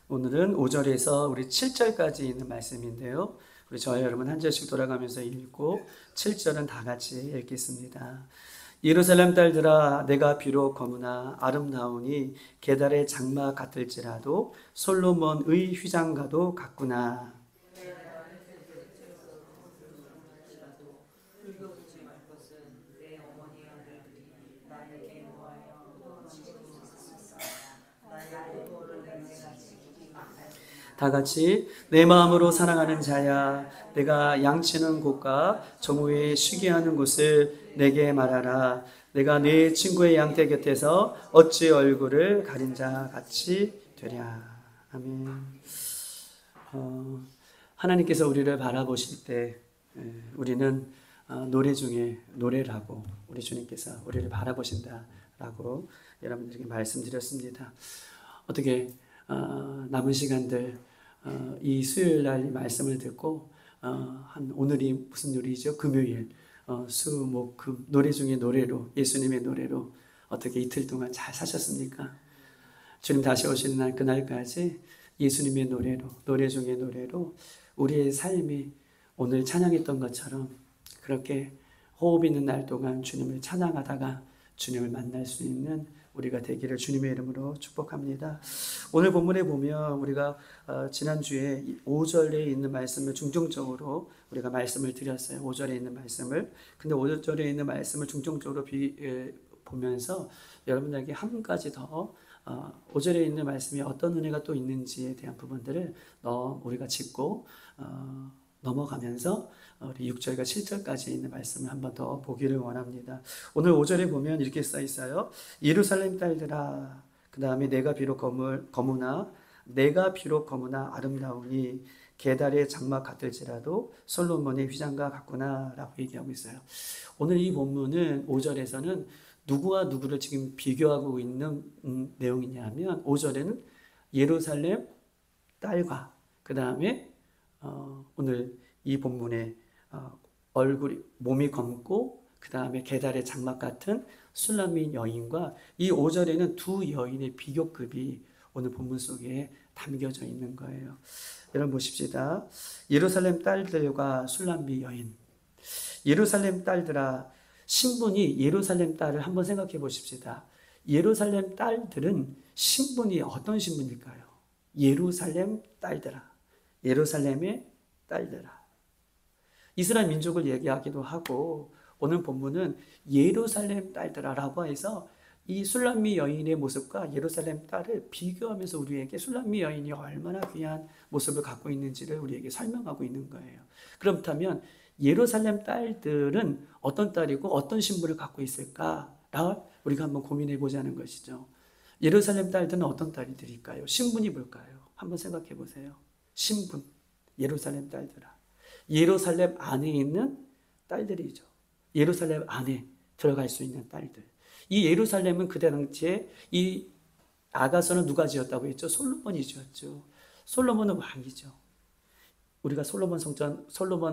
오늘은 5절에서 우리 7절까지 있는 말씀인데요. 우리 저와 여러분 한 절씩 돌아가면서 읽고 7절은 다 같이 읽겠습니다. 예루살렘 딸들아, 내가 비록 거무나 아름다우니 게달의 장막 같을지라도 솔로몬의 휘장과도 같구나. 다 같이 내 마음으로 사랑하는 자야, 내가 양치는 곳과 정오에 쉬게 하는 곳을 내게 말하라. 내가 내 친구의 양떼 곁에서 어찌 얼굴을 가린 자 같이 되랴. 아멘. 하나님께서 우리를 바라보실 때 우리는 노래 중에 노래를 하고 우리 주님께서 우리를 바라보신다라고 여러분들에게 말씀드렸습니다. 어떻게 남은 시간들 이 수요일 날 말씀을 듣고 한 오늘이 무슨 요일이죠? 금요일 수, 목, 금 노래 중에 노래로 예수님의 노래로 어떻게 이틀 동안 잘 사셨습니까? 주님 다시 오시는 날 그날까지 예수님의 노래로 노래 중에 노래로 우리의 삶이 오늘 찬양했던 것처럼 그렇게 호흡 있는 날 동안 주님을 찬양하다가 주님을 만날 수 있는 우리가 되기를 주님의 이름으로 축복합니다. 오늘 본문에 보면 우리가 지난주에 5절에 있는 말씀을 중점적으로 우리가 말씀을 드렸어요. 5절에 있는 말씀을. 근데 5절에 있는 말씀을 중점적으로 보면서 여러분들에게 한 가지 더 5절에 있는 말씀이 어떤 은혜가 또 있는지에 대한 부분들을 우리가 짚고 넘어가면서 우리 6절과 7절까지 있는 말씀을 한 번 더 보기를 원합니다. 오늘 5절에 보면 이렇게 써 있어요. 예루살렘 딸들아, 그 다음에 내가 비록 거무나 아름다우니 게달의 장막 같을지라도 솔로몬의 휘장과 같구나 라고 얘기하고 있어요. 오늘 이 본문은 5절에서는 누구와 누구를 지금 비교하고 있는 내용이냐 하면 5절에는 예루살렘 딸과 그 다음에 오늘 이 본문에 몸이 검고 그 다음에 게달의 장막 같은 술람민 여인과 이 5절에는 두 여인의 비교급이 오늘 본문 속에 담겨져 있는 거예요. 여러분 보십시다. 예루살렘 딸들과 술람미 여인. 예루살렘 딸들아, 신분이 예루살렘 딸을 한번 생각해 보십시다. 예루살렘 딸들은 신분이 어떤 신분일까요? 예루살렘 딸들아. 예루살렘의 딸들아. 이스라엘 민족을 얘기하기도 하고 오늘 본문은 예루살렘 딸들아라고 해서 이 술람미 여인의 모습과 예루살렘 딸을 비교하면서 우리에게 술람미 여인이 얼마나 귀한 모습을 갖고 있는지를 우리에게 설명하고 있는 거예요. 그렇다면 예루살렘 딸들은 어떤 딸이고 어떤 신분을 갖고 있을까를 우리가 한번 고민해 보자는 것이죠. 예루살렘 딸들은 어떤 딸들일까요? 신분이 뭘까요? 한번 생각해 보세요. 신분, 예루살렘 딸들아. 예루살렘 안에 있는 딸들이죠. 예루살렘 안에 들어갈 수 있는 딸들. 이 예루살렘은 그때 당시에 이 아가서는 누가 지었다고 했죠? 솔로몬이 지었죠. 솔로몬은 왕이죠. 우리가 솔로몬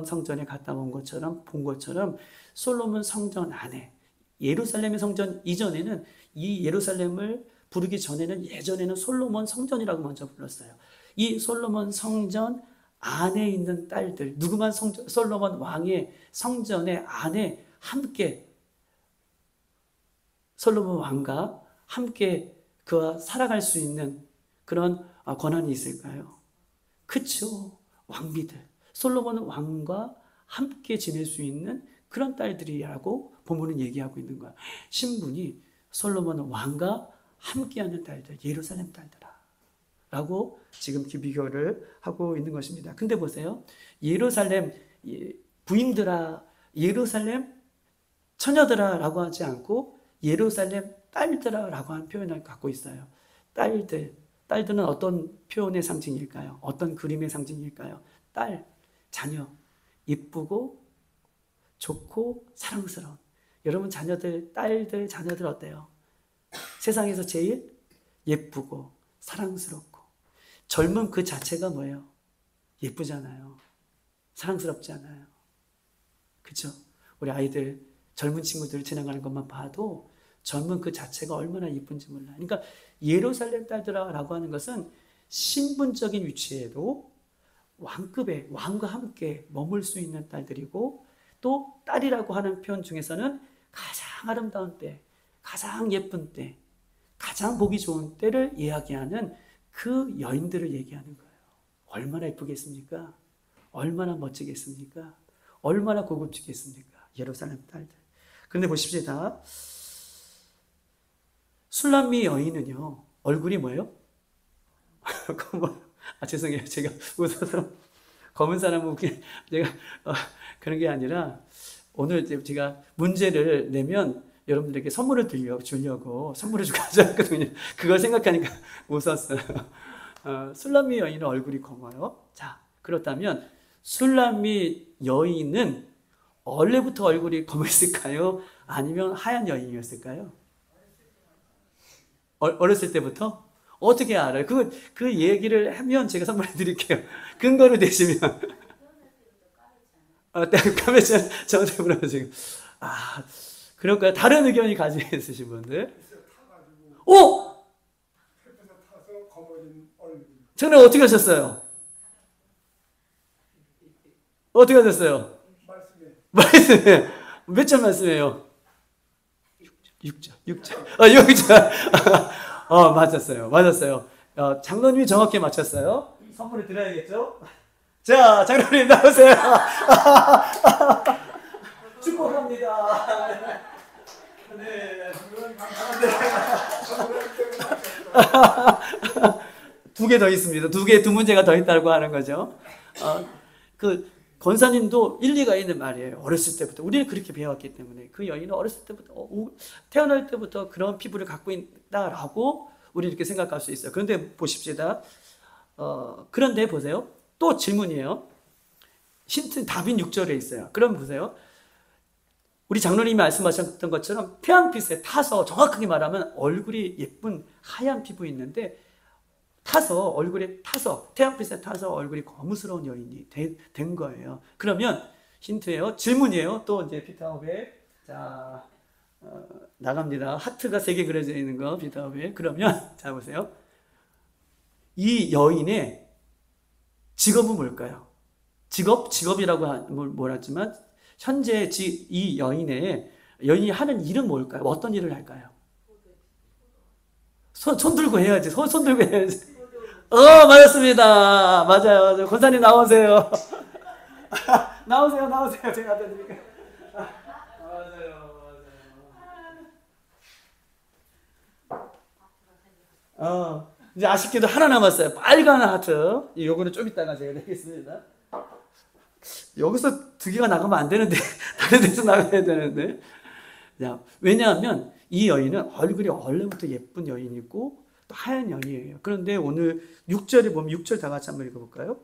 성전에 갔다 온 것처럼 본 것처럼 솔로몬 성전 안에 예루살렘의 성전 이전에는 이 예루살렘을 부르기 전에는 예전에는 솔로몬 성전이라고 먼저 불렀어요. 이 솔로몬 성전 안에 있는 딸들, 누구만 솔로몬 왕의 성전의 안에 함께 솔로몬 왕과 함께 그와 살아갈 수 있는 그런 권한이 있을까요? 그쵸. 왕비들. 솔로몬 왕과 함께 지낼 수 있는 그런 딸들이라고 본문은 얘기하고 있는 거야. 신분이 솔로몬 왕과 함께하는 딸들, 예루살렘 딸들아 라고 지금 비교를 하고 있는 것입니다. 근데 보세요. 예루살렘 부인들아, 예루살렘 처녀들아 라고 하지 않고 예루살렘 딸들아 라고 하는 표현을 갖고 있어요. 딸들은 어떤 표현의 상징일까요? 어떤 그림의 상징일까요? 딸, 자녀, 이쁘고 좋고 사랑스러운. 여러분 자녀들, 딸들, 자녀들 어때요? 세상에서 제일 예쁘고 사랑스럽고 젊은 그 자체가 뭐예요? 예쁘잖아요. 사랑스럽지 않아요. 그렇죠? 우리 아이들, 젊은 친구들 지나가는 것만 봐도 젊은 그 자체가 얼마나 예쁜지 몰라요. 그러니까 예루살렘 딸들아라고 하는 것은 신분적인 위치에도 왕급의 왕과 함께 머물 수 있는 딸들이고, 또 딸이라고 하는 표현 중에서는 가장 아름다운 때, 가장 예쁜 때, 가장 보기 좋은 때를 이야기하는 그 여인들을 얘기하는 거예요. 얼마나 예쁘겠습니까? 얼마나 멋지겠습니까? 얼마나 고급지겠습니까? 예루살렘 딸들. 그런데 보십시다. 술람미 여인은요, 얼굴이 뭐예요? 죄송해요. 제가 웃어서 검은 사람은 웃긴, 제가 그런 게 아니라, 오늘 제가 문제를 내면 여러분들에게 선물을 주려고 선물을 주고 가져왔거든요. 그걸 생각하니까 웃었어요. 술람미 여인은 얼굴이 검어요. 자, 그렇다면 술람미 여인은 원래부터 얼굴이 검었을까요? 아니면 하얀 여인이었을까요? 어렸을 때부터? 어떻게 알아요? 그 얘기를 하면 제가 선물해 드릴게요. 근거를 대시면. 까매지 저한테 물어보세요. 그럴까요? 다른 의견이 가지고 있으신 분들? 오! 저는 어떻게 하셨어요? 어떻게 하셨어요? 말씀에. 몇 절 말씀이에요? 6절. 6절. 맞았어요. 장로님이 정확히 맞췄어요. 선물을 드려야겠죠? 자, 장로님 나오세요. 축복합니다. 네. 두 개 더 있습니다. 두 문제가 더 있다고 하는 거죠. 권사님도 일리가 있는 말이에요. 어렸을 때부터. 우리는 그렇게 배웠기 때문에. 그 여인은 어렸을 때부터, 태어날 때부터 그런 피부를 갖고 있다라고 우리는 이렇게 생각할 수 있어요. 그런데 보십시다. 그런데 보세요. 또 질문이에요. 힌트, 답인 6절에 있어요. 그럼 보세요. 우리 장로님이 말씀하셨던 것처럼 태양빛에 타서, 정확하게 말하면 얼굴이 예쁜 하얀 피부 있는데, 얼굴에 타서, 태양빛에 타서 얼굴이 거무스러운 여인이 된 거예요. 그러면 힌트예요. 질문이에요. 또 이제 피터업에, 자, 나갑니다. 하트가 3개 그려져 있는 거, 피터업에. 그러면, 자, 보세요. 이 여인의 직업은 뭘까요? 직업이라고 뭐라지만, 현재 이 여인이 하는 일은 뭘까요? 어떤 일을 할까요? 손 들고 해야지. 손 들고 해야지. 맞았습니다. 맞아요. 권사님 나오세요. 나오세요. 제가 드릴게요. 맞아요. 이제 아쉽게도 하나 남았어요. 빨간 하트. 요거는 좀 이따가 제가 내겠습니다. 여기서 2개가 나가면 안 되는데, 다른 데서 나가야 되는데. 왜냐하면 이 여인은 얼굴이 원래부터 예쁜 여인이고, 또 하얀 여인이에요. 그런데 오늘 6절에 보면 6절 다 같이 한번 읽어볼까요?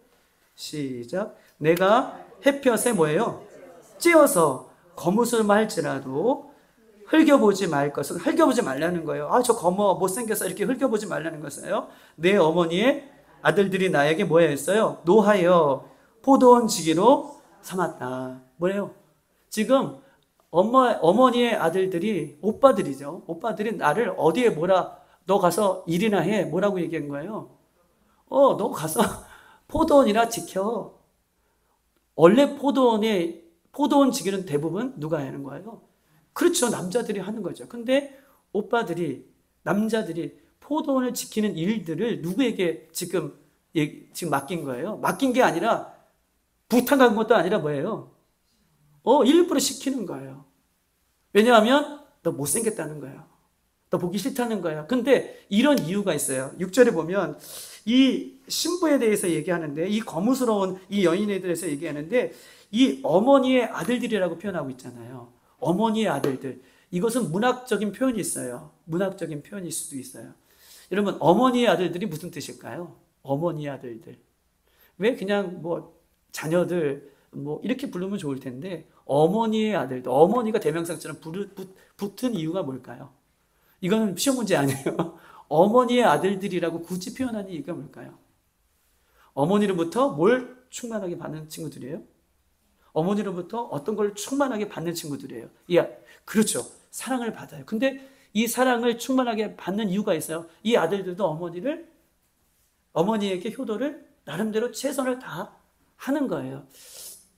시작. 내가 햇볕에 뭐예요? 찌어서 거무술만 할지라도 흘겨보지 말 것은, 흘겨보지 말라는 거예요. 저 못생겨서 이렇게 흘겨보지 말라는 것이에요. 내 어머니의 아들들이 나에게 뭐 했어요? 노하여 포도원 지기로 삼았다. 뭐예요? 지금 어머니의 아들들이, 오빠들이죠. 오빠들이 나를 어디에 너 가서 일이나 해. 뭐라고 얘기한 거예요? 너 가서 포도원이나 지켜. 원래 포도원 지기는 대부분 누가 하는 거예요? 그렇죠. 남자들이 하는 거죠. 근데 남자들이 포도원을 지키는 일들을 누구에게 지금 맡긴 거예요? 맡긴 게 아니라, 부탁한 것도 아니라 뭐예요? 일부러 시키는 거예요. 왜냐하면 너 못생겼다는 거예요. 너 보기 싫다는 거예요. 근데 이런 이유가 있어요. 6절에 보면 이 신부에 대해서 얘기하는데, 이 거무스러운 이 여인에 대해서 얘기하는데, 이 어머니의 아들들이라고 표현하고 있잖아요. 어머니의 아들들. 이것은 문학적인 표현이 있어요. 문학적인 표현일 수도 있어요. 여러분, 어머니의 아들들이 무슨 뜻일까요? 어머니의 아들들. 왜 그냥 자녀들 이렇게 부르면 좋을 텐데, 어머니의 아들들, 어머니가 대명사처럼 붙은 이유가 뭘까요? 이거는 시험 문제 아니에요. 어머니의 아들들이라고 굳이 표현하는 이유가 뭘까요? 어머니로부터 뭘 충만하게 받는 친구들이에요? 어머니로부터 어떤 걸 충만하게 받는 친구들이에요. 그렇죠. 사랑을 받아요. 근데 이 사랑을 충만하게 받는 이유가 있어요. 이 아들들도 어머니를 어머니에게 효도를 나름대로 최선을 다 하는 거예요.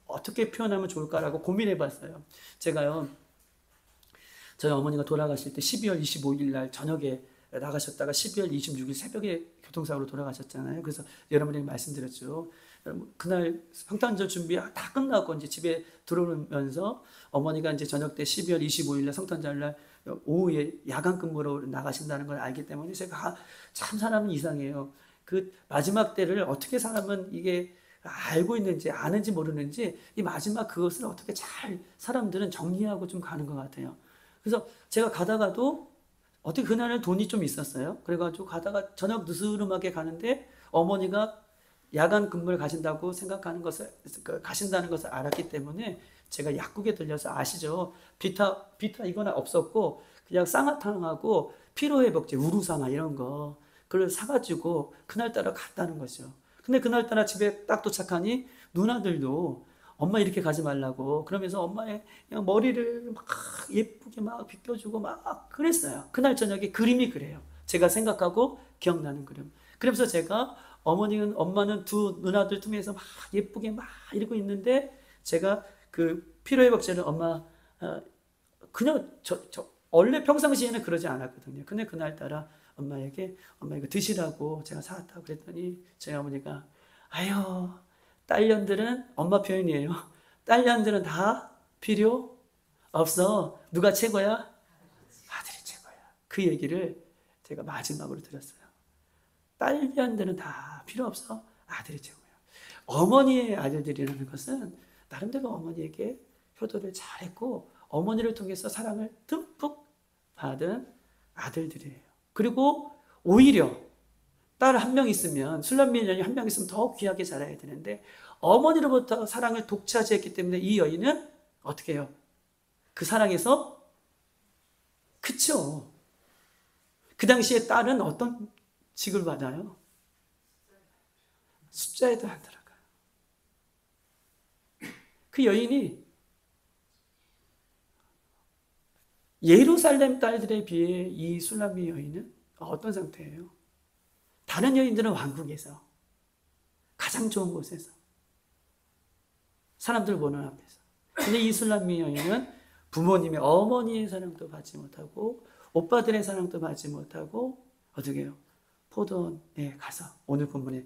어떻게 표현하면 좋을까라고 고민해 봤어요. 제가요, 저희 어머니가 돌아가실 때 12월 25일 날 저녁에 나가셨다가 12월 26일 새벽에 교통사고로 돌아가셨잖아요. 그래서 여러분에게 말씀드렸죠. 그날 성탄절 준비 다 끝나고 이제 집에 들어오면서 어머니가 이제 저녁 때 12월 25일 날 성탄절 날 오후에 야간 근무로 나가신다는 걸 알기 때문에 제가 참 사람은 이상해요. 그 마지막 때를 어떻게 사람은 이게 알고 있는지 아는지 모르는지 이 마지막 그것을 어떻게 잘 사람들은 정리하고 좀 가는 것 같아요. 그래서 제가 가다가도 어떻게 그날은 돈이 좀 있었어요. 그래가지고 가다가 저녁 느스름하게 가는데 어머니가 야간 근무를 가신다고 생각하는 것을 가신다는 것을 알았기 때문에 제가 약국에 들려서 아시죠? 비타 이거는 없었고 그냥 쌍화탕하고 피로회복제 우루사나 이런 거 그걸 사가지고 그날따라 갔다는 거죠. 근데 그날따라 집에 딱 도착하니 누나들도 엄마 이렇게 가지 말라고 그러면서 엄마의 그냥 머리를 막 예쁘게 막 빗겨주고 막 그랬어요. 그날 저녁에 그림이 그래요. 제가 생각하고 기억나는 그림. 그러면서 제가 엄마는 두 누나들 통해서 막 예쁘게 막 이러고 있는데 제가 그 피로회복제를 엄마 그냥 원래 평상시에는 그러지 않았거든요. 근데 그날따라 엄마에게 엄마 이거 드시라고 제가 사왔다고 그랬더니 저희 어머니가 아유 딸년들은 엄마 표현이에요. 딸년들은 다 필요 없어. 누가 최고야? 아들이 최고야. 그 얘기를 제가 마지막으로 들었어요. 딸년들은 다 필요 없어. 아들이 최고야. 어머니의 아들들이라는 것은 나름대로 어머니에게 효도를 잘했고 어머니를 통해서 사랑을 듬뿍 받은 아들들이에요. 그리고 오히려 딸 한 명 있으면 술람미 여인이 한 명 있으면 더 귀하게 자라야 되는데 어머니로부터 사랑을 독차지했기 때문에 이 여인은 어떻게 해요? 그 사랑에서 그쵸? 그 당시에 딸은 어떤 직을 받아요? 숫자에도 안 들어가요. 그 여인이 예루살렘 딸들에 비해 이 술람미 여인은 어떤 상태예요? 다른 여인들은 왕국에서 가장 좋은 곳에서 사람들 보는 앞에서. 근데 이 술람미 여인은 부모님의 어머니의 사랑도 받지 못하고 오빠들의 사랑도 받지 못하고 어떻게 해요? 포도원에 가서 오늘 본문에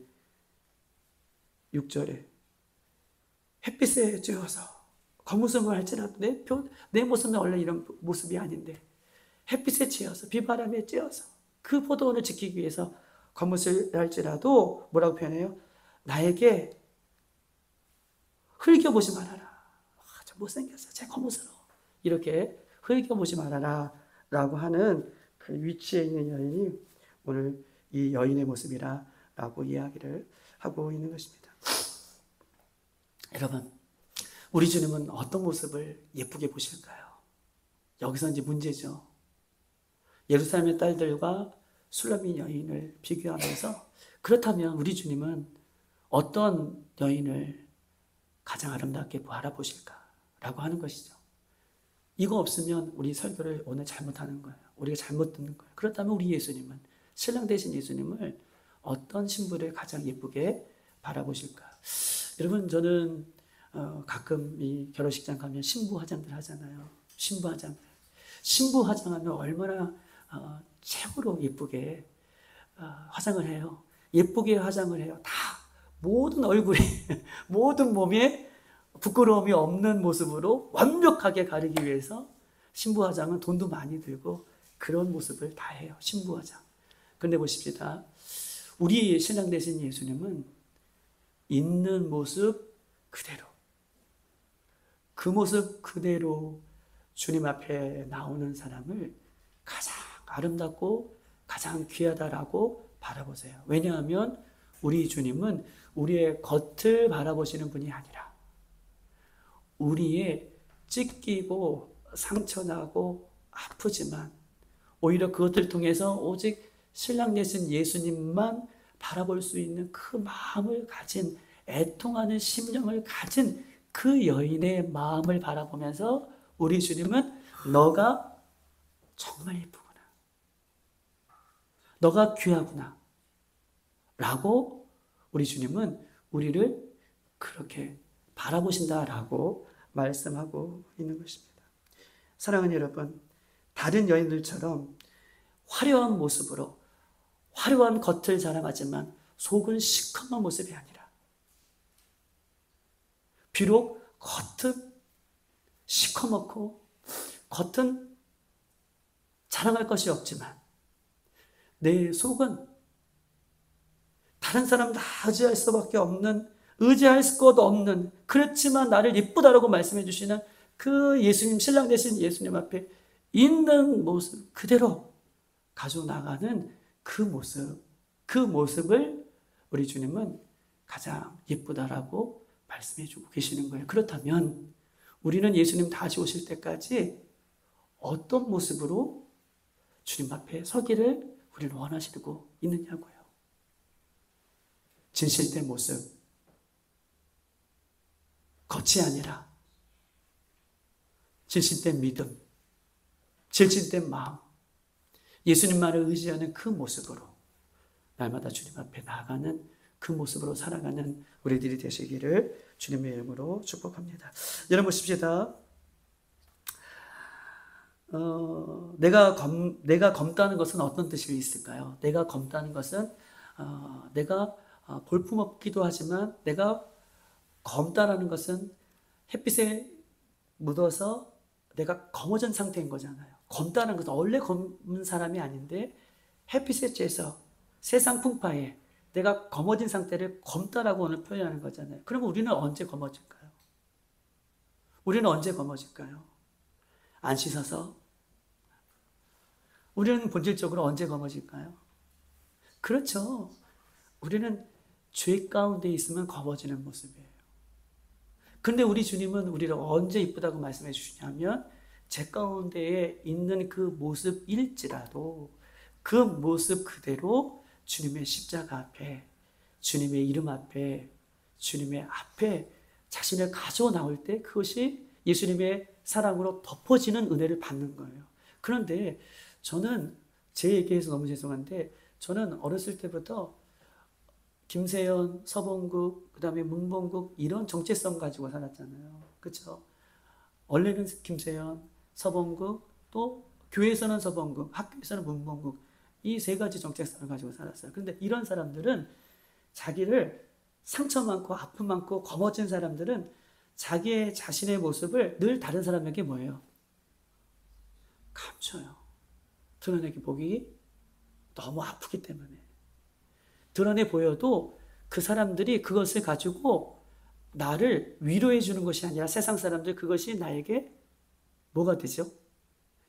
6절에 햇빛에 쬐어서 겉모습을 할지라도 내 모습은 원래 이런 모습이 아닌데 햇빛에 쬐어서 비바람에 쬐어서 그 포도원을 지키기 위해서 겉모습을 할지라도 뭐라고 표현해요? 나에게 흘겨보지 말아라. 저 못생겼어. 제 겉모습으로. 이렇게 흘겨보지 말아라 라고 하는 그 위치에 있는 여인이 오늘 이 여인의 모습이라 라고 이야기를 하고 있는 것입니다. 여러분, 우리 주님은 어떤 모습을 예쁘게 보실까요? 여기서 이제 문제죠. 예루살렘의 딸들과 술람미 여인을 비교하면서 그렇다면 우리 주님은 어떤 여인을 가장 아름답게 바라보실까라고 하는 것이죠. 이거 없으면 우리 설교를 오늘 잘못하는 거예요. 우리가 잘못 듣는 거예요. 그렇다면 우리 예수님은 신랑 되신 예수님을 어떤 신부를 가장 예쁘게 바라보실까? 여러분 저는 가끔 이 결혼식장 가면 신부 화장들 하잖아요. 신부 화장하면 얼마나 최고로 예쁘게 화장을 해요. 예쁘게 화장을 해요. 다 모든 얼굴에 모든 몸에 부끄러움이 없는 모습으로 완벽하게 가리기 위해서 신부 화장은 돈도 많이 들고 그런 모습을 다 해요. 신부 화장. 그런데 보십시다. 우리 신랑 되신 예수님은 있는 모습 그대로 그 모습 그대로 주님 앞에 나오는 사람을 가장 아름답고 가장 귀하다라고 바라보세요. 왜냐하면 우리 주님은 우리의 겉을 바라보시는 분이 아니라 우리의 찢기고 상처나고 아프지만 오히려 그것을 통해서 오직 신랑 되신 예수님만 바라볼 수 있는 그 마음을 가진 애통하는 심령을 가진 그 여인의 마음을 바라보면서 우리 주님은 너가 정말 예쁘구나. 너가 귀하구나. 라고 우리 주님은 우리를 그렇게 바라보신다라고 말씀하고 있는 것입니다. 사랑하는 여러분, 다른 여인들처럼 화려한 모습으로 화려한 겉을 자랑하지만 속은 시커먼 모습이 아니라, 비록 겉은 시커멓고 겉은 자랑할 것이 없지만 내 속은 다른 사람 다 의지할 수밖에 없는, 의지할 것 없는, 그렇지만 나를 이쁘다라고 말씀해 주시는 그 예수님, 신랑 되신 예수님 앞에 있는 모습 그대로 가져나가는 그 모습을 우리 주님은 가장 예쁘다라고 말씀해 주고 계시는 거예요. 그렇다면 우리는 예수님 다시 오실 때까지 어떤 모습으로 주님 앞에 서기를 우리는 원하시고 있느냐고요. 진실된 모습, 겉이 아니라 진실된 믿음, 진실된 마음, 예수님만을 의지하는 그 모습으로 날마다 주님 앞에 나아가는 그 모습으로 살아가는 우리들이 되시기를 주님의 이름으로 축복합니다. 여러분 보십시다. 내가 검다는 것은 어떤 뜻이 있을까요? 내가 검다는 것은 내가 볼품없기도 하지만 내가 검다라는 것은 햇빛에 묻어서 내가 검어진 상태인 거잖아요. 검다는 것은 원래 검은 사람이 아닌데 햇빛에 쬐서 세상 풍파에 내가 검어진 상태를 검다라고 오늘 표현하는 거잖아요. 그러면 우리는 언제 검어질까요? 우리는 언제 검어질까요? 안 씻어서? 우리는 본질적으로 언제 검어질까요? 그렇죠. 우리는 죄 가운데 있으면 검어지는 모습이에요. 그런데 우리 주님은 우리를 언제 이쁘다고 말씀해 주시냐면 죄 가운데에 있는 그 모습일지라도 그 모습 그대로 주님의 십자가 앞에, 주님의 이름 앞에, 주님의 앞에 자신을 가져 나올 때 그것이 예수님의 사랑으로 덮어지는 은혜를 받는 거예요. 그런데 저는 제 얘기해서 너무 죄송한데 저는 어렸을 때부터 김세연, 서봉국, 그 다음에 문봉국 이런 정체성 가지고 살았잖아요. 그렇죠? 원래는 김세연, 서봉국, 또 교회에서는 서봉국, 학교에서는 문봉국 이 세 가지 정체성을 가지고 살았어요. 그런데 이런 사람들은 자기를 상처 많고 아픔 많고 검어진 사람들은 자기의 자신의 모습을 늘 다른 사람에게 뭐예요? 감춰요. 드러내기 보기 너무 아프기 때문에. 드러내 보여도 그 사람들이 그것을 가지고 나를 위로해 주는 것이 아니라 세상 사람들 그것이 나에게 뭐가 되죠?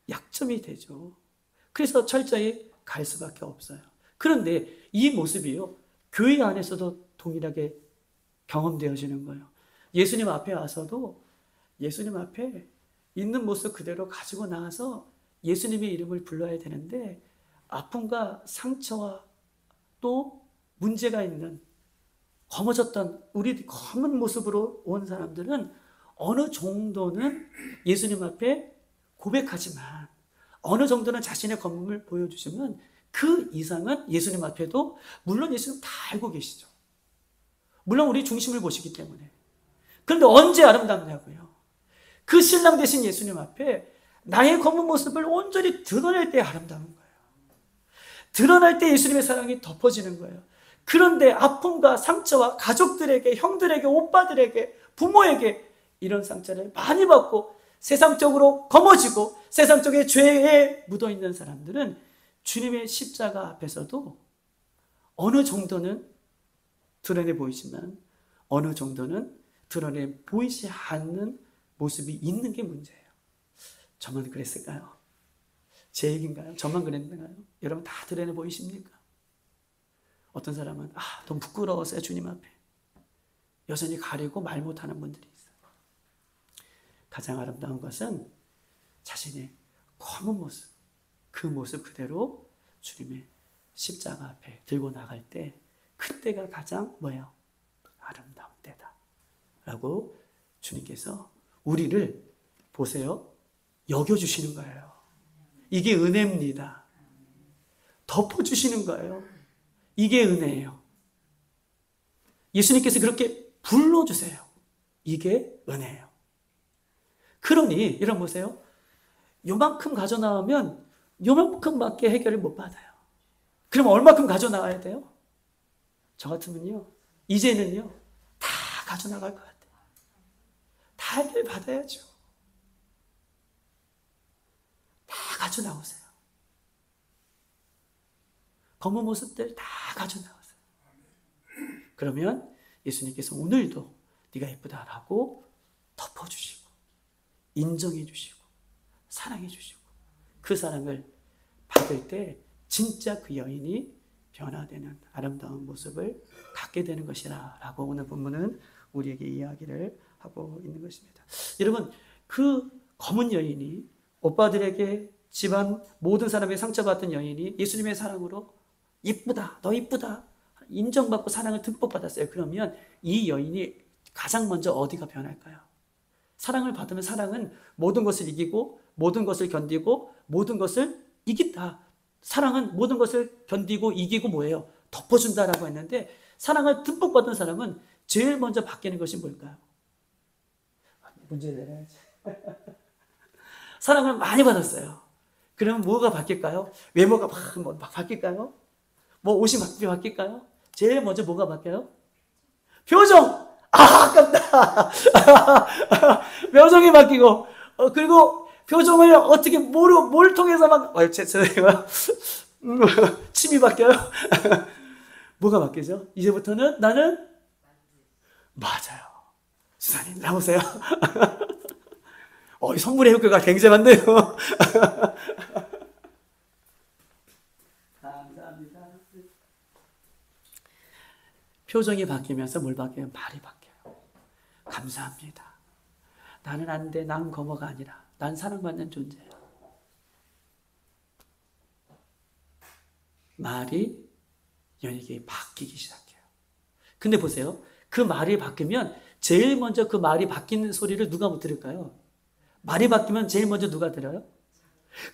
약점이 되죠. 그래서 철저히 갈 수밖에 없어요. 그런데 이 모습이요, 교회 안에서도 동일하게 경험되어지는 거예요. 예수님 앞에 와서도 예수님 앞에 있는 모습 그대로 가지고 나와서 예수님의 이름을 불러야 되는데 아픔과 상처와 또 문제가 있는 검어졌던 우리 검은 모습으로 온 사람들은 어느 정도는 예수님 앞에 고백하지만 어느 정도는 자신의 검음을 보여주시면 그 이상은 예수님 앞에도 물론 예수님 다 알고 계시죠. 물론 우리 중심을 보시기 때문에. 그런데 언제 아름답냐고요. 그 신랑 되신 예수님 앞에 나의 검은 모습을 온전히 드러낼 때 아름다운 거예요. 드러날 때 예수님의 사랑이 덮어지는 거예요. 그런데 아픔과 상처와 가족들에게, 형들에게, 오빠들에게, 부모에게 이런 상처를 많이 받고 세상적으로 검어지고 세상적인 죄에 묻어있는 사람들은 주님의 십자가 앞에서도 어느 정도는 드러내 보이지만 어느 정도는 드러내 보이지 않는 모습이 있는 게 문제예요. 저만 그랬을까요? 제 얘기인가요? 저만 그랬나요? 여러분 다 드러내 보이십니까? 어떤 사람은 너무 부끄러웠어요. 주님 앞에. 여전히 가리고 말 못하는 분들이 있어요. 가장 아름다운 것은 자신의 검은 모습, 그 모습 그대로 주님의 십자가 앞에 들고 나갈 때 그때가 가장 뭐예요? 아름다운 때다 라고 주님께서 우리를 보세요, 여겨주시는 거예요. 이게 은혜입니다. 덮어주시는 거예요. 이게 은혜예요. 예수님께서 그렇게 불러주세요. 이게 은혜예요. 그러니 여러분 보세요. 요만큼 가져나오면 요만큼밖에 해결을 못 받아요. 그럼 얼마큼 가져나가야 돼요? 저 같으면요, 이제는요 다 가져나갈 것 같아요. 다 해결 받아야죠. 다 가져나오세요. 검은 모습들 다 가져나오세요. 그러면 예수님께서 오늘도 네가 예쁘다라고 덮어주시고 인정해 주시고 사랑해 주시고 그 사랑을 받을 때 진짜 그 여인이 변화되는 아름다운 모습을 갖게 되는 것이라 라고 오늘 본문은 우리에게 이야기를 하고 있는 것입니다. 여러분, 그 검은 여인이 오빠들에게 집안 모든 사람의 상처받은 여인이 예수님의 사랑으로 이쁘다, 너 이쁘다 인정받고 사랑을 듬뿍 받았어요. 그러면 이 여인이 가장 먼저 어디가 변할까요? 사랑을 받으면 사랑은 모든 것을 이기고 모든 것을 견디고 모든 것을 이긴다. 사랑은 모든 것을 견디고 이기고 뭐예요? 덮어준다라고 했는데 사랑을 듬뿍 받은 사람은 제일 먼저 바뀌는 것이 뭘까요? 문제 내려야지. 사랑을 많이 받았어요. 그러면 뭐가 바뀔까요? 외모가 막 바뀔까요? 뭐 옷이 바뀔까요? 제일 먼저 뭐가 바뀌어요? 표정! 아깝다! 표정이 바뀌고, 그리고 표정을 어떻게, 뭘 통해서 제가, 침이 바뀌어요? 뭐가 바뀌죠? 이제부터는 나는? 맞아요. 수사님, 나오세요. 이 선물의 효과가 굉장한데요. 감사합니다. 표정이 바뀌면서 뭘 바뀌어요? 말이 바뀌어요. 감사합니다. 나는 안 돼. 난 거머가 아니라 난 사랑받는 존재야. 말이 연예계에 바뀌기 시작해요. 근데 보세요. 그 말이 바뀌면 제일 먼저 그 말이 바뀌는 소리를 누가 못 들을까요? 말이 바뀌면 제일 먼저 누가 들어요?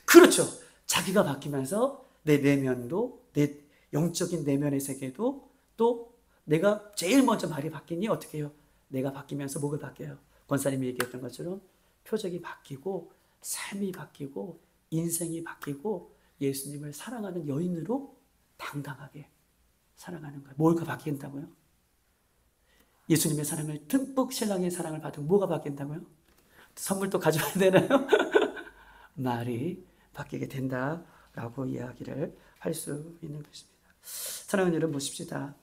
그렇죠. 자기가 바뀌면서 내 내면도, 내 영적인 내면의 세계도 또 내가 제일 먼저 말이 바뀌니 어떻게 해요? 내가 바뀌면서 뭐가 바뀌어요? 권사님이 얘기했던 것처럼 표정이 바뀌고 삶이 바뀌고 인생이 바뀌고 예수님을 사랑하는 여인으로 당당하게 사랑하는 거예요. 뭐가 바뀐다고요? 예수님의 사랑을 듬뿍 신랑의 사랑을 받으면 뭐가 바뀐다고요? 선물도 가져와야 되나요? 말이 바뀌게 된다라고 이야기를 할 수 있는 것입니다. 사랑하는 여러분 보십시다.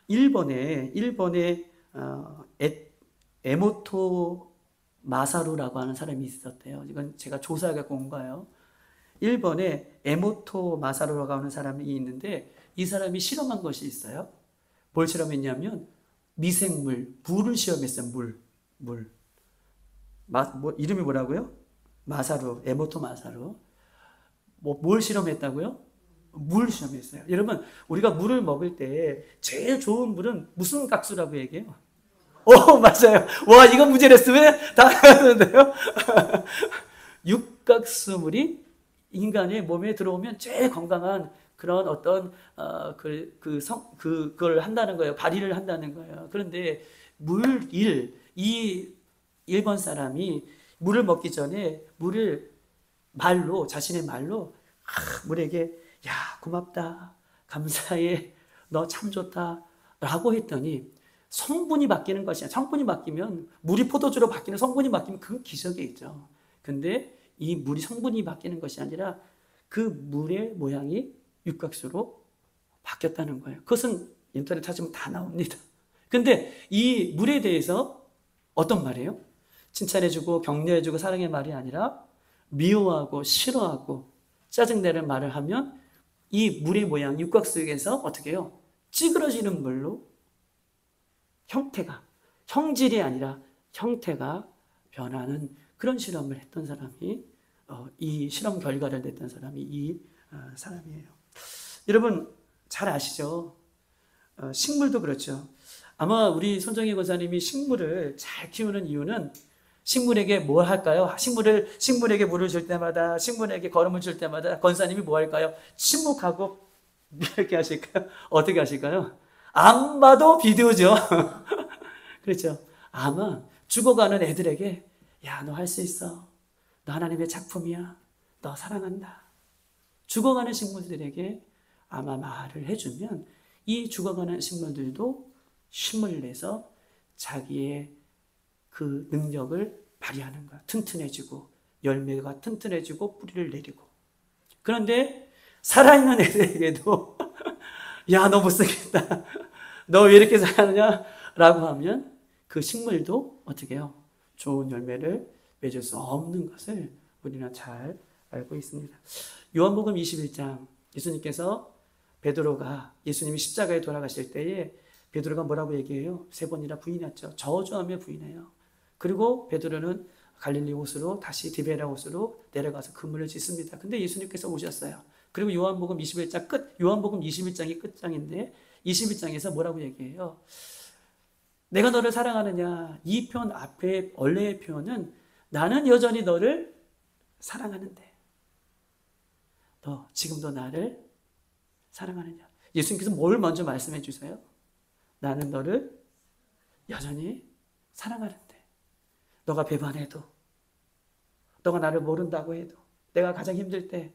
일본에 에모토 마사루라고 하는 사람이 있었대요. 이건 제가 조사해갖고 온 거예요. 일본에 에모토 마사루라고 하는 사람이 있는데 이 사람이 실험한 것이 있어요. 뭘 실험했냐면 미생물, 물을 실험했어요. 물. 이름이 뭐라고요? 마사루, 에모토 마사루. 뭘 실험했다고요? 물 실험했어요. 여러분, 우리가 물을 먹을 때 제일 좋은 물은 무슨 각수라고 얘기해요? 맞아요. 와, 이건 문제 냈으면 다 나왔는데요. 육각수물이 인간의 몸에 들어오면 제일 건강한 그런 어떤 그걸 한다는 거예요. 발휘를 한다는 거예요. 그런데 이 일본 사람이 물을 먹기 전에 자신의 말로 물에게 야, 고맙다, 감사해, 너 참 좋다 라고 했더니 성분이 바뀌는 것이야. 성분이 바뀌면 물이 포도주로 바뀌는 성분이 바뀌면 그건 기적이죠. 근데 이 물이 성분이 바뀌는 것이 아니라 그 물의 모양이 육각수로 바뀌었다는 거예요. 그것은 인터넷 찾으면 다 나옵니다. 근데 이 물에 대해서 어떤 말이에요? 칭찬해주고 격려해주고 사랑의 말이 아니라 미워하고 싫어하고 짜증내는 말을 하면 이 물의 모양 육각수에서 어떻게 해요? 찌그러지는 물로 형질이 아니라 형태가 변하는 그런 실험을 했던 사람이 이 실험 결과를 냈던 사람이 이 사람이에요. 여러분 잘 아시죠? 식물도 그렇죠. 아마 우리 손정희 권사님이 식물을 잘 키우는 이유는 식물에게 뭘 할까요? 식물에게 물을 줄 때마다, 식물에게 거름을 줄 때마다 권사님이 뭐 할까요? 침묵하고 이렇게 하실까요? 어떻게 하실까요? 안 봐도 비디오죠. 그렇죠. 아마 죽어가는 애들에게 야, 너 할 수 있어. 너 하나님의 작품이야. 너 사랑한다. 죽어가는 식물들에게 아마 말을 해주면 이 죽어가는 식물들도 힘을 내서 자기의 그 능력을 발휘하는 거야. 튼튼해지고 열매가 튼튼해지고 뿌리를 내리고. 그런데 살아있는 애들에게도 야, 너 못생겼다. 너 왜 이렇게 사느냐? 라고 하면 그 식물도 어떻게 해요? 좋은 열매를 맺을 수 없는 것을 우리는 잘 알고 있습니다. 요한복음 21장 예수님께서 베드로가 예수님이 십자가에 돌아가실 때에 베드로가 뭐라고 얘기해요? 3번이나 부인했죠. 저주하며 부인해요. 그리고 베드로는 갈릴리 호수로 다시 디베라 호수로 내려가서 그물을 짓습니다. 근데 예수님께서 오셨어요. 그리고 요한복음 21장 끝, 요한복음 21장이 끝장인데 21장에서 뭐라고 얘기해요? 내가 너를 사랑하느냐? 이 편 앞에 원래의 표현은 나는 여전히 너를 사랑하는데 너 지금도 나를 사랑하느냐? 예수님께서 뭘 먼저 말씀해 주세요? 나는 너를 여전히 사랑하는데 너가 배반해도 너가 나를 모른다고 해도 내가 가장 힘들 때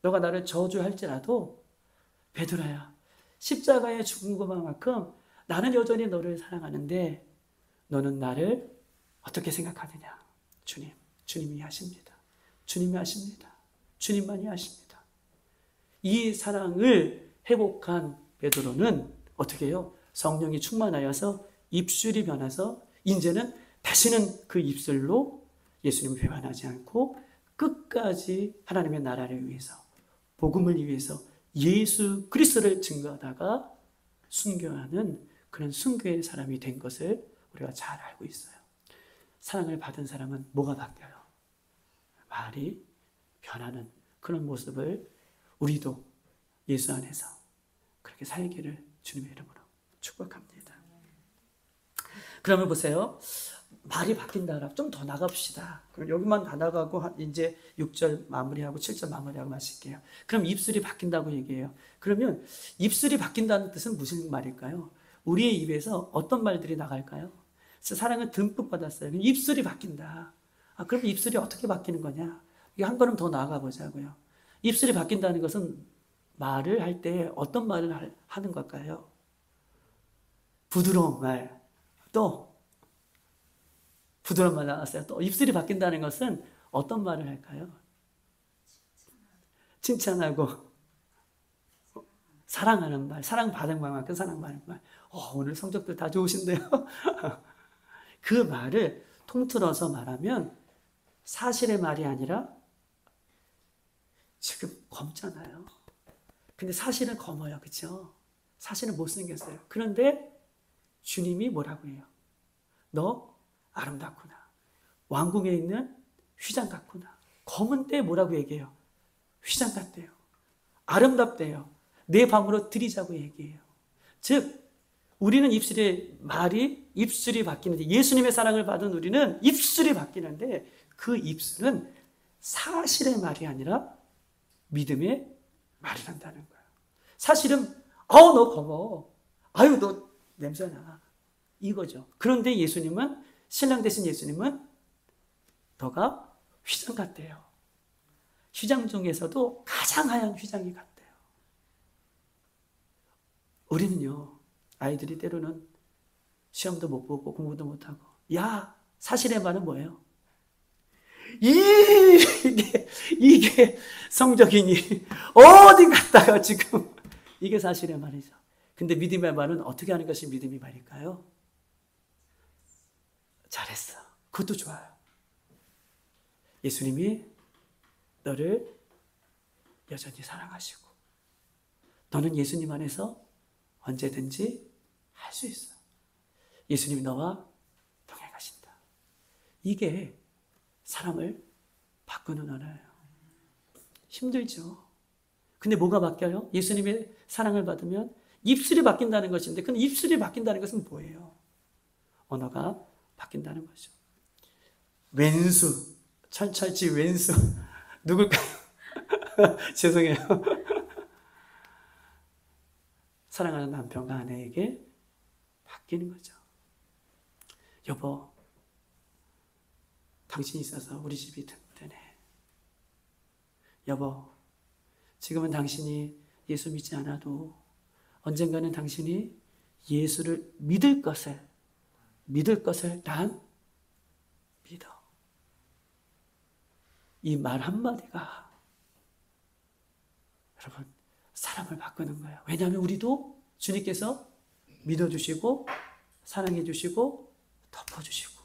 너가 나를 저주할지라도 베드로야 십자가에 죽은 것만큼 나는 여전히 너를 사랑하는데 너는 나를 어떻게 생각하느냐? 주님이 하십니다. 주님이 하십니다. 주님만이 하십니다. 이 사랑을 회복한 베드로는 어떻게 해요? 성령이 충만하여서 입술이 변해서 이제는 다시는 그 입술로 예수님을 배반하지 않고 끝까지 하나님의 나라를 위해서 복음을 위해서 예수 그리스도를 증거하다가 순교하는 그런 순교의 사람이 된 것을 우리가 잘 알고 있어요. 사랑을 받은 사람은 뭐가 바뀌어요? 말이 변하는 그런 모습을 우리도 예수 안에서 그렇게 살기를 주님의 이름으로 축복합니다. 그러면 보세요. 말이 바뀐다. 좀 더 나갑시다. 그럼 여기만 다 나가고 이제 6절 마무리하고 7절 마무리하고 마실게요. 그럼 입술이 바뀐다고 얘기해요. 그러면 입술이 바뀐다는 뜻은 무슨 말일까요? 우리의 입에서 어떤 말들이 나갈까요? 사랑을 듬뿍 받았어요. 입술이 바뀐다. 그럼 입술이 어떻게 바뀌는 거냐? 이게 한 걸음 더 나아가 보자고요. 입술이 바뀐다는 것은 말을 할 때 어떤 말을 하는 걸까요? 부드러운 말, 또 부드러운 말 나왔어요. 또 입술이 바뀐다는 것은 어떤 말을 할까요? 칭찬하고 사랑하는 말, 사랑받은 말만큼 사랑받는 말. 오늘 성적들 다 좋으신데요. 그 말을 통틀어서 말하면 사실의 말이 아니라 지금 검잖아요. 근데 사실은 검어요. 그렇죠? 사실은 못생겼어요. 그런데 주님이 뭐라고 해요? 너 아름답구나. 왕궁에 있는 휘장 같구나. 검은 때 뭐라고 얘기해요? 휘장 같대요. 아름답대요. 내 방으로 들이자고 얘기해요. 즉 우리는 입술이 바뀌는데 예수님의 사랑을 받은 우리는 입술이 바뀌는데 그 입술은 사실의 말이 아니라 믿음의 말이 난다는 거예요. 사실은 너 검어. 아유 너 냄새나. 이거죠. 그런데 예수님은 신랑 되신 예수님은 너가 휘장 같대요. 휘장 중에서도 가장 하얀 휘장이 같대요. 우리는요. 아이들이 때로는 시험도 못 보고 공부도 못하고 사실의 말은 뭐예요? 이게 성적이니 어디 갔다가 지금 이게 사실의 말이죠. 근데 믿음의 말은 어떻게 하는 것이 믿음의 말일까요? 잘했어. 그것도 좋아요. 예수님이 너를 여전히 사랑하시고 너는 예수님 안에서 언제든지 할 수 있어. 예수님이 너와 동행하신다. 이게 사람을 바꾸는 언어예요. 힘들죠. 근데 뭐가 바뀌어요? 예수님의 사랑을 받으면 입술이 바뀐다는 것인데 그 입술이 바뀐다는 것은 뭐예요? 언어가 바뀐다는 거죠. 왼수, 철철지 왼수 누굴까요? 죄송해요. 사랑하는 남편과 아내에게 바뀌는 거죠. 여보, 당신이 있어서 우리 집이 든든해. 여보, 지금은 당신이 예수 믿지 않아도 언젠가는 당신이 예수를 믿을 것을 난 믿어. 이 말 한마디가 여러분 사람을 바꾸는 거예요. 왜냐하면 우리도 주님께서 믿어주시고 사랑해주시고 덮어주시고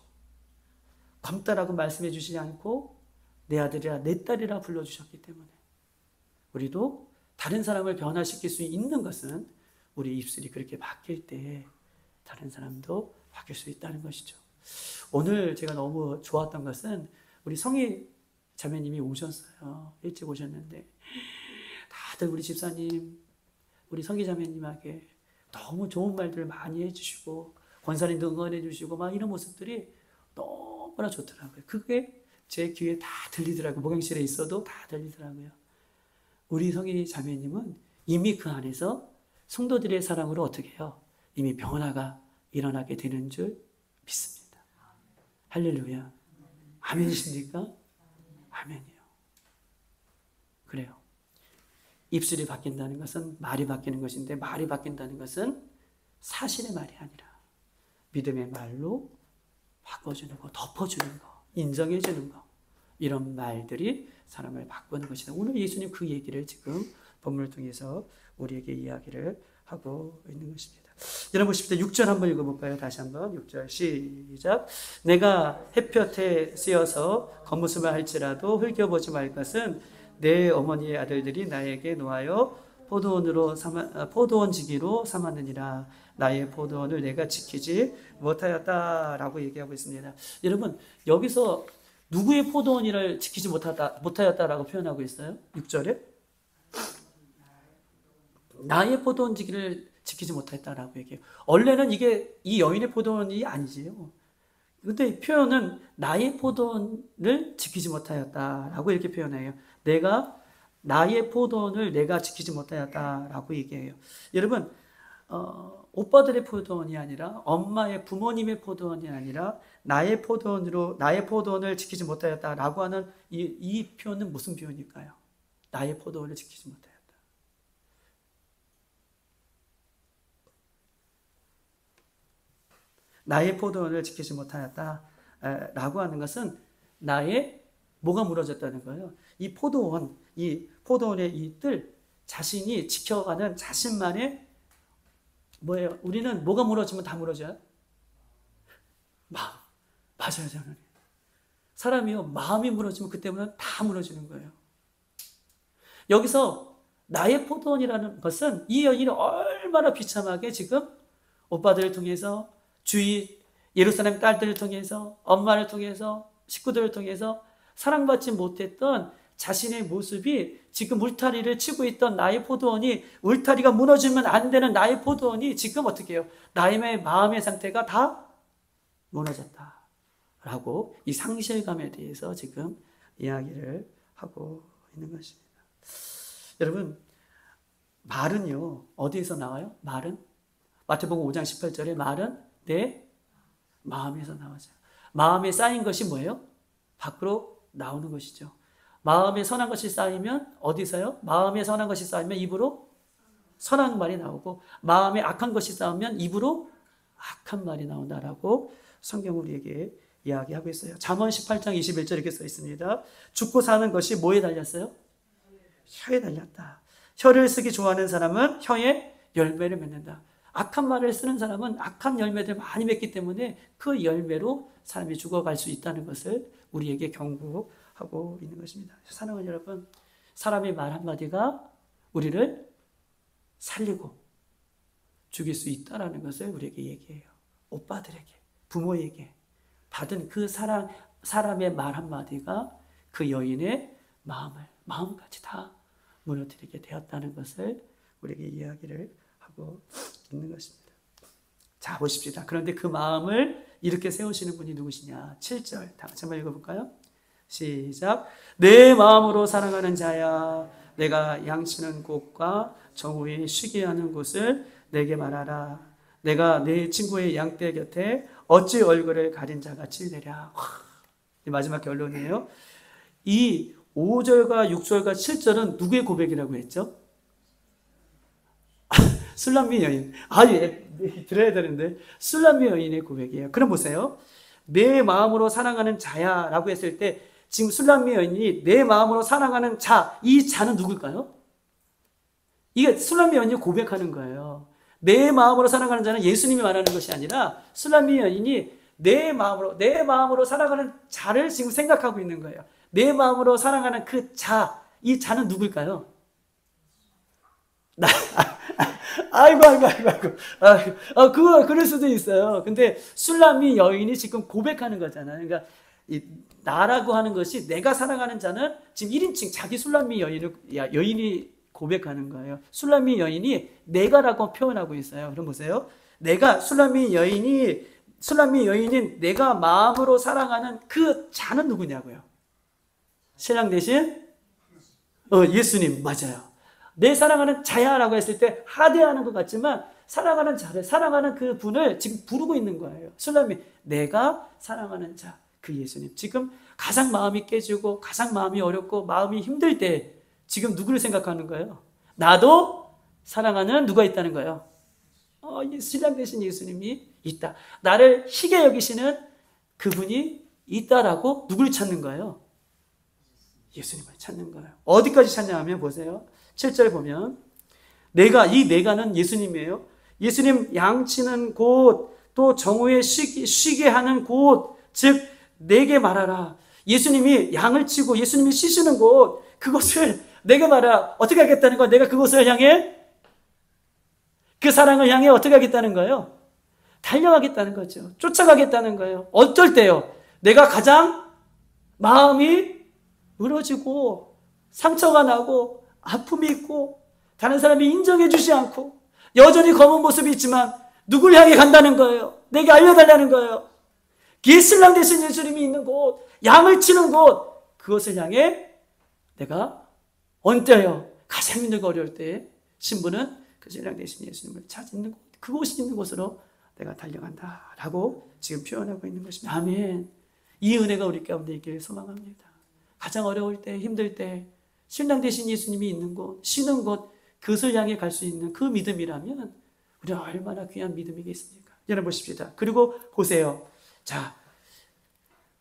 검다라고 말씀해 주시지 않고 내 아들이라 내 딸이라 불러주셨기 때문에 우리도 다른 사람을 변화시킬 수 있는 것은 우리 입술이 그렇게 바뀔 때 다른 사람도 바뀔 수 있다는 것이죠. 오늘 제가 너무 좋았던 것은 우리 성희 자매님이 오셨어요. 일찍 오셨는데 다들 우리 집사님, 우리 성희 자매님에게 너무 좋은 말들을 많이 해주시고 권사님도 응원해 주시고 막 이런 모습들이 너무나 좋더라고요. 그게 제 귀에 다 들리더라고요. 목욕실에 있어도 다 들리더라고요. 우리 성희 자매님은 이미 그 안에서 성도들의 사랑으로 어떻게 해요? 이미 변화가 일어나게 되는 줄 믿습니다. 할렐루야. 아멘이십니까? 아멘이요. 그래요. 입술이 바뀐다는 것은 말이 바뀌는 것인데 말이 바뀐다는 것은 사실의 말이 아니라 믿음의 말로 바꿔주는 거, 덮어주는 거, 인정해주는 거 이런 말들이 사람을 바꾸는 것이다. 오늘 예수님 그 얘기를 지금 본문을 통해서 우리에게 이야기를 하고 있는 것입니다. 여러분 10대 6절 한번 읽어볼까요? 다시 한번 6절 시작. 내가 햇볕에 쓰여서 겉모습을 할지라도 흘겨보지 말 것은 내 어머니의 아들들이 나에게 놓아여 포도원지기로 삼았느니라. 나의 포도원을 내가 지키지 못하였다라고 얘기하고 있습니다. 여러분 여기서 누구의 포도원을 지키지 못하였다라고 표현하고 있어요? 6절에 나의 포도원지기를 지키지 못했다라고 얘기해요. 원래는 이게 이 여인의 포도원이 아니지요. 근데 표현은 나의 포도원을 지키지 못하였다라고 이렇게 표현해요. 나의 포도원을 내가 지키지 못하였다라고 얘기해요. 여러분, 오빠들의 포도원이 아니라 엄마의 부모님의 포도원이 아니라 나의 포도원을 지키지 못하였다라고 하는 이 표현은 무슨 표현일까요? 나의 포도원을 지키지 못하였다. 나의 포도원을 지키지 못하였다라고 하는 것은 나의 뭐가 무너졌다는 거예요. 이 포도원의 이 뜰 자신이 지켜가는 자신만의 뭐예요? 우리는 뭐가 무너지면 다 무너져요? 마음. 맞아요, 저는. 사람이요, 마음이 무너지면 그때부터는 다 무너지는 거예요. 여기서 나의 포도원이라는 것은 이 여인이 얼마나 비참하게 지금 오빠들을 통해서 주위 예루살렘 딸들을 통해서 엄마를 통해서 식구들을 통해서 사랑받지 못했던 자신의 모습이 지금 울타리를 치고 있던 나의 포도원이 울타리가 무너지면 안 되는 나의 포도원이 지금 어떻게 해요? 나의 마음의 상태가 다 무너졌다라고 이 상실감에 대해서 지금 이야기를 하고 있는 것입니다. 여러분 말은요 어디에서 나와요? 말은 마태복음 5장 18절에 말은 내 마음에서 나와요. 마음에 쌓인 것이 뭐예요? 밖으로 나오는 것이죠. 마음에 선한 것이 쌓이면 어디서요? 마음에 선한 것이 쌓이면 입으로 선한 말이 나오고 마음에 악한 것이 쌓이면 입으로 악한 말이 나온다라고 성경 우리에게 이야기하고 있어요. 잠언 18장 21절 이렇게 써 있습니다. 죽고 사는 것이 뭐에 달렸어요? 혀에 달렸다. 혀를 쓰기 좋아하는 사람은 혀에 열매를 맺는다. 악한 말을 쓰는 사람은 악한 열매들 많이 맺기 때문에 그 열매로 사람이 죽어갈 수 있다는 것을 우리에게 경고하고 있는 것입니다. 사랑하는 여러분, 사람의 말 한마디가 우리를 살리고 죽일 수 있다는 것을 우리에게 얘기해요. 오빠들에게, 부모에게 받은 그 사람의 말 한마디가 그 여인의 마음까지 다 무너뜨리게 되었다는 것을 우리에게 이야기를 하고 있는 것입니다. 자, 보십시다. 그런데 그 마음을 이렇게 세우시는 분이 누구시냐? 7절 다 같이 한번 읽어볼까요? 시작. 내 마음으로 사랑하는 자야, 내가 양치는 곳과 정오에 쉬게 하는 곳을 내게 말하라. 내가 내 친구의 양떼 곁에 어찌 얼굴을 가린 자같이 되랴. 마지막 결론이에요. 이 5절과 6절과 7절은 누구의 고백이라고 했죠? 술람미 여인. 들어야 되는데. 술람미 여인의 고백이에요. 그럼 보세요. 내 마음으로 사랑하는 자야 라고 했을 때 지금 술람미 여인이 내 마음으로 사랑하는 자, 이 자는 누굴까요? 이게 술람미 여인이 고백하는 거예요. 내 마음으로 사랑하는 자는 예수님이 말하는 것이 아니라 술람미 여인이 내 마음으로 사랑하는 자를 지금 생각하고 있는 거예요. 내 마음으로 사랑하는 그 자, 이 자는 누굴까요? 그럴 수도 있어요. 근데 술람미 여인이 지금 고백하는 거잖아요. 그러니까 나라고 하는 것이 내가 사랑하는 자는 지금 1인칭 자기 술람미 여인이 고백하는 거예요. 술람미 여인이 내가라고 표현하고 있어요. 그럼 보세요. 술람미 여인인 내가 마음으로 사랑하는 그 자는 누구냐고요? 신랑 대신 예수님. 맞아요. 내 사랑하는 자야라고 했을 때 하대하는 것 같지만 사랑하는 자를, 사랑하는 그 분을 지금 부르고 있는 거예요. 술람미, 내가 사랑하는 자, 그 예수님. 지금 가장 마음이 깨지고 가장 마음이 어렵고 마음이 힘들 때 지금 누구를 생각하는 거예요? 나도 사랑하는 누가 있다는 거예요? 신랑 되신 예수님이 있다. 나를 희게 여기시는 그분이 있다라고 누구를 찾는 거예요? 예수님을 찾는 거예요. 어디까지 찾냐 하면 보세요. 7절 보면 내가는 예수님이에요. 예수님 양치는 곳, 또 정오에 쉬게 하는 곳, 즉 내게 말하라. 예수님이 양을 치고 예수님이 쉬시는 곳, 그곳을 내게 말하라. 어떻게 하겠다는 거야? 내가 그곳을 향해, 그 사랑을 향해 어떻게 하겠다는 거예요? 달려가겠다는 거죠. 쫓아가겠다는 거예요. 어떨 때요? 내가 가장 마음이 무너지고 상처가 나고 아픔이 있고 다른 사람이 인정해 주지 않고 여전히 검은 모습이 있지만 누굴 향해 간다는 거예요? 내게 알려달라는 거예요. 신랑 되신 예수님이 있는 곳, 양을 치는 곳, 그것을 향해 내가 언때요? 가장 힘들고 어려울 때 신부는 그 신랑 되신 예수님을 찾는 곳, 그곳이 있는 곳으로 내가 달려간다 라고 지금 표현하고 있는 것입니다. 아멘. 이 은혜가 우리 가운데 있기를 소망합니다. 가장 어려울 때, 힘들 때 신랑 되신 예수님이 있는 곳, 쉬는 곳, 그것을 향해 갈 수 있는 그 믿음이라면 우리가 얼마나 귀한 믿음이겠습니까? 여러분 보십시다. 그리고 보세요. 자,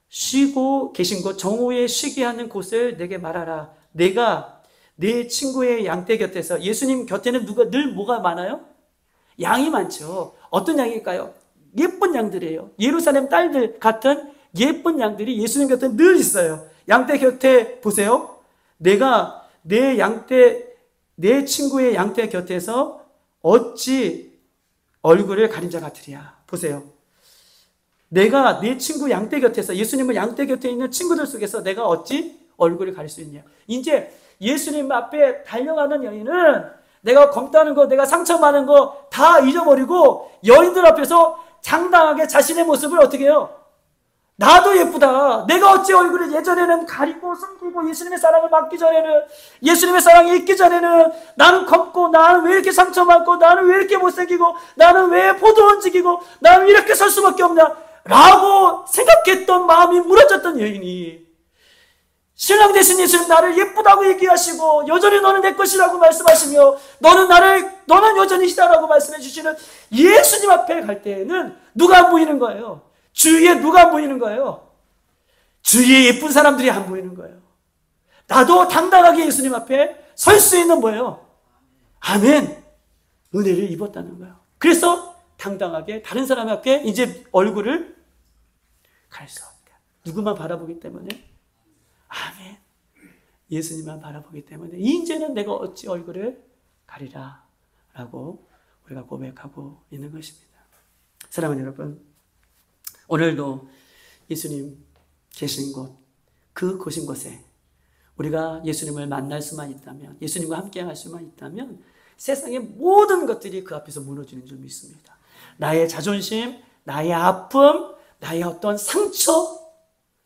쉬고 계신 곳, 정오에 쉬게 하는 곳을 내게 말하라. 내가 내 친구의 양떼 곁에서, 예수님 곁에는 늘 뭐가 많아요? 양이 많죠. 어떤 양일까요? 예쁜 양들이에요. 예루살렘 딸들 같은 예쁜 양들이 예수님 곁에 늘 있어요. 양떼 곁에 보세요. 내가 내 친구의 양떼 곁에서 어찌 얼굴을 가린 자 같으랴. 보세요. 내가 내 친구 양떼 곁에서, 예수님은 양떼 곁에 있는 친구들 속에서 내가 어찌 얼굴을 가릴 수 있냐. 이제 예수님 앞에 달려가는 여인은 내가 검다는 거, 내가 상처 많은 거 다 잊어버리고 여인들 앞에서 장당하게 자신의 모습을 어떻게 해요? 나도 예쁘다. 내가 어찌 얼굴을 예전에는 가리고 숨기고 예수님의 사랑을 받기 전에는, 예수님의 사랑이 있기 전에는 나는 검고, 나는 왜 이렇게 상처 많고, 나는 왜 이렇게 못생기고, 나는 왜 포도 얹기고, 나는 이렇게 설 수밖에 없냐 라고 생각했던 마음이 무너졌던 여인이 신랑 되신 예수님 나를 예쁘다고 얘기하시고 여전히 너는 내 것이라고 말씀하시며 너는 여전히 시다라고 말씀해 주시는 예수님 앞에 갈 때에는 누가 안 보이는 거예요? 주위에 누가 안 보이는 거예요? 주위에 예쁜 사람들이 안 보이는 거예요. 나도 당당하게 예수님 앞에 설 수 있는 뭐예요? 아멘. 은혜를 입었다는 거예요. 그래서 당당하게 다른 사람 앞에 이제 얼굴을 갈 수 없다. 누구만 바라보기 때문에. 아멘. 예수님만 바라보기 때문에 이제는 내가 어찌 얼굴을 가리라 라고 우리가 고백하고 있는 것입니다. 사랑하는 여러분, 오늘도 예수님 계신 곳, 그 계신 곳에 우리가 예수님을 만날 수만 있다면, 예수님과 함께 할 수만 있다면 세상의 모든 것들이 그 앞에서 무너지는 줄 믿습니다. 나의 자존심, 나의 아픔, 나의 어떤 상처,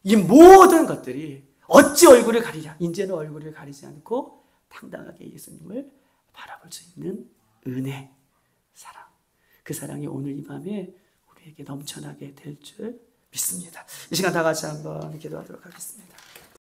이 모든 것들이 어찌 얼굴을 가리냐. 이제는 얼굴을 가리지 않고 당당하게 예수님을 바라볼 수 있는 은혜. 사랑. 그 사랑이 오늘 이 밤에 우리에게 넘쳐나게 될 줄 믿습니다. 이 시간 다 같이 한번 기도하도록 하겠습니다.